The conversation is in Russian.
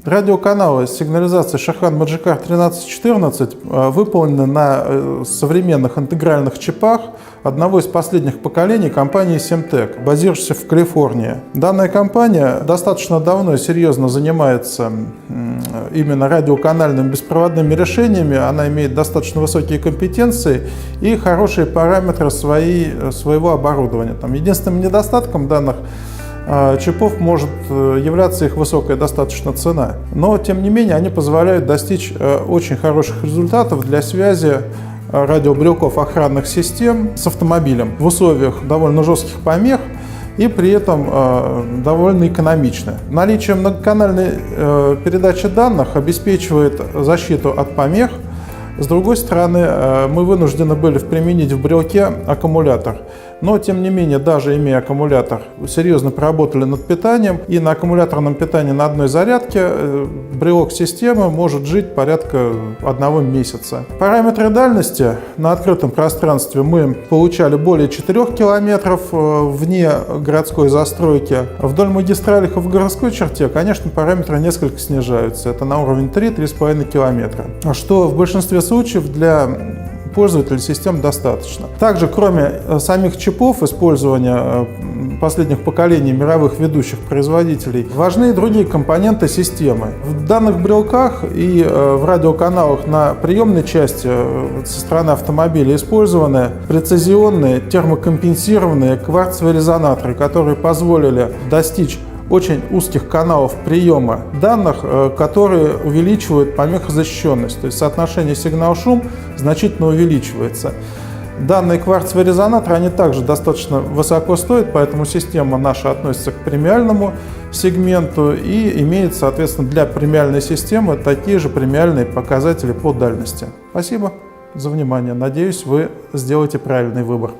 Радиоканалы с сигнализацией Shahan Magicar 1314 выполнены на современных интегральных чипах одного из последних поколений компании Semtech, базирующейся в Калифорнии. Данная компания достаточно давно и серьезно занимается именно радиоканальными беспроводными решениями. Она имеет достаточно высокие компетенции и хорошие параметры своего оборудования. Единственным недостатком данных чипов может являться их высокая достаточно цена. Но, тем не менее, они позволяют достичь очень хороших результатов для связи радиобрелков охранных систем с автомобилем в условиях довольно жестких помех и при этом довольно экономично. Наличие многоканальной передачи данных обеспечивает защиту от помех. С другой стороны, мы вынуждены были применить в брелке аккумулятор. Но, тем не менее, даже имея аккумулятор, серьезно поработали над питанием. И на аккумуляторном питании на одной зарядке брелок системы может жить порядка 1 месяца. Параметры дальности на открытом пространстве мы получали более 4 километров вне городской застройки. Вдоль магистралей в городской черте, конечно, параметры несколько снижаются. Это на уровень 3–3,5 километра. Что в большинстве случаев для пользователей систем достаточно. Также, кроме самих чипов, использования последних поколений мировых ведущих производителей, важны и другие компоненты системы. В данных брелках и в радиоканалах на приемной части со стороны автомобиля использованы прецизионные термокомпенсированные кварцевые резонаторы, которые позволили достичь очень узких каналов приема данных, которые увеличивают помехозащищенность. То есть соотношение сигнал-шум значительно увеличивается. Данные кварцевые резонаторы, они также достаточно высоко стоят, поэтому система наша относится к премиальному сегменту и имеет, соответственно, для премиальной системы такие же премиальные показатели по дальности. Спасибо за внимание. Надеюсь, вы сделаете правильный выбор.